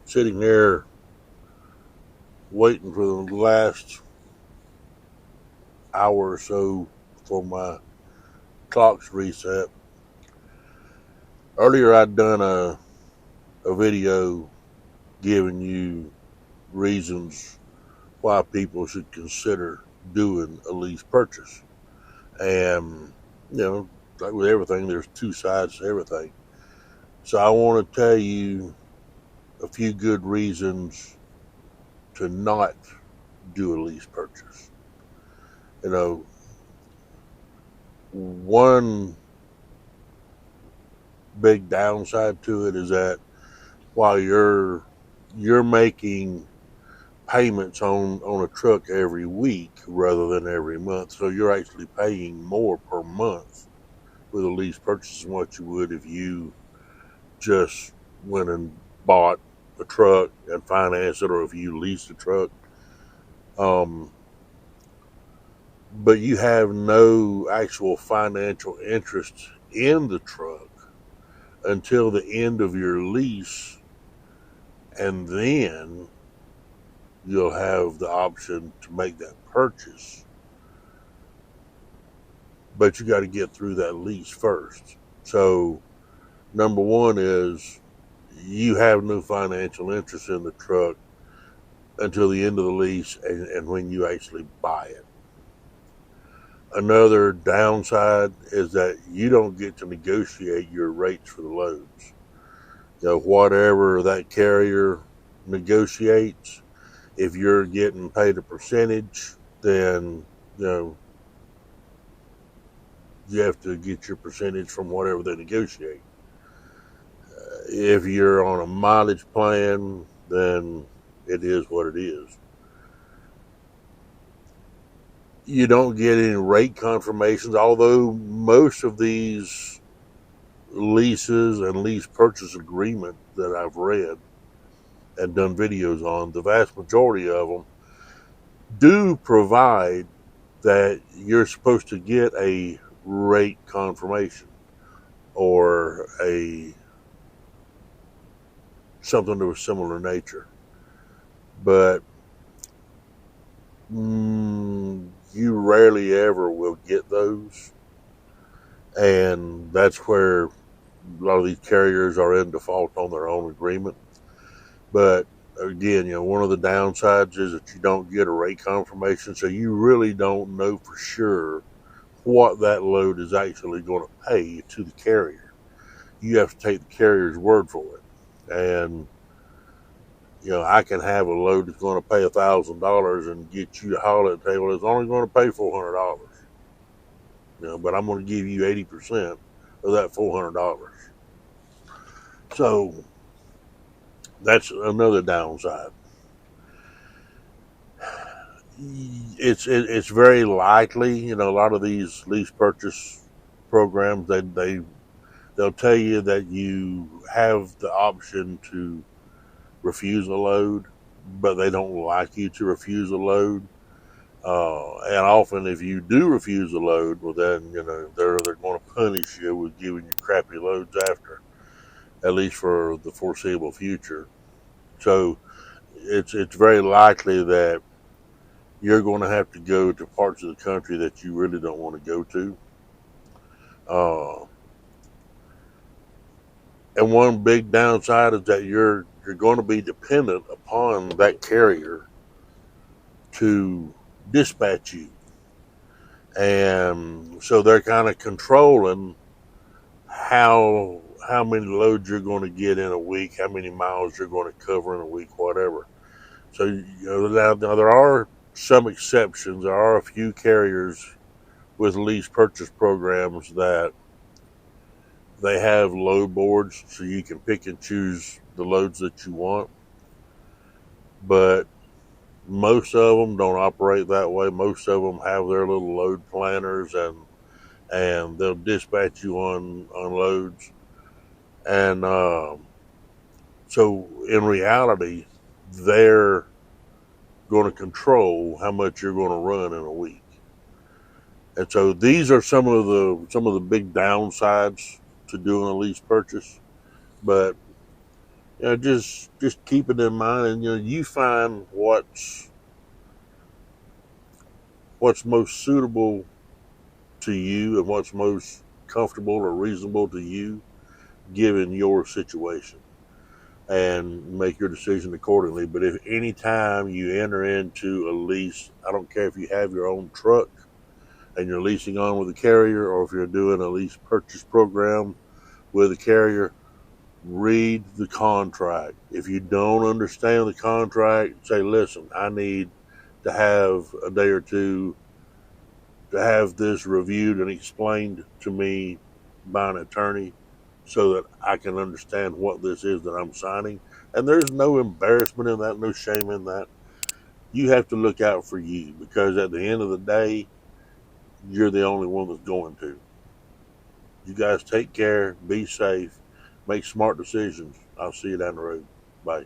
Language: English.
sitting there waiting for the last hour or so for my clock's reset. Earlier, I'd done a video giving you reasons why people should consider doing a lease purchase. And, like with everything, there's two sides to everything. So I want to tell you a few good reasons to not do a lease purchase. You know, one big downside to it is that while you're making payments on a truck every week rather than every month, so you're actually paying more per month with a lease purchase than what you would if you just went and bought a truck and financed it, or if you leased a truck. Um, but you have no actual financial interest in the truck until the end of your lease, and then you'll have the option to make that purchase. But you got to get through that lease first. So, number one is you have no financial interest in the truck until the end of the lease and when you actually buy it. Another downside is that you don't get to negotiate your rates for the loads. Whatever that carrier negotiates, if you're getting paid a percentage, then you know you have to get your percentage from whatever they negotiate. If you're on a mileage plan, then it is what it is. You don't get any rate confirmations, although most of these leases and lease purchase agreements that I've read and done videos on, the vast majority of them do provide that you're supposed to get a rate confirmation or a something of a similar nature, but you rarely ever will get those, and that's where a lot of these carriers are in default on their own agreement. But again, one of the downsides is that you don't get a rate confirmation, so you really don't know for sure what that load is actually going to pay to the carrier. You have to take the carrier's word for it. And I can have a load that's going to pay $1,000 and get you to haul it and say, well, it's only going to pay $400. But I'm going to give you 80% of that $400. So that's another downside. It's very likely, a lot of these lease purchase programs, they'll tell you that you have the option to refuse a load, but they don't like you to refuse a load. And often, if you do refuse a load, well, then they're going to punish you with giving you crappy loads after, at least for the foreseeable future. So it's very likely that you're going to have to go to parts of the country that you really don't want to go to. And one big downside is that you're going to be dependent upon that carrier to dispatch you. And so they're kind of controlling how many loads you're going to get in a week, how many miles you're going to cover in a week, whatever. So now there are some exceptions. There are a few carriers with lease purchase programs that they have load boards, so you can pick and choose the loads that you want. But most of them don't operate that way. Most of them have their little load planners, and they'll dispatch you on loads. And so in reality, they're going to control how much you're going to run in a week. And so these are some of the big downsides to doing a lease purchase. But Just keep it in mind, and you find what's most suitable to you and what's most comfortable or reasonable to you given your situation, and make your decision accordingly. But if any time you enter into a lease, I don't care if you have your own truck and you're leasing on with a carrier, or if you're doing a lease purchase program with a carrier, read the contract. If you don't understand the contract, say, listen, I need to have a day or two to have this reviewed and explained to me by an attorney so that I can understand what this is that I'm signing. And there's no embarrassment in that, no shame in that. You have to look out for you, because at the end of the day, you're the only one that's going to. You guys take care, be safe, make smart decisions. I'll see you down the road. Bye.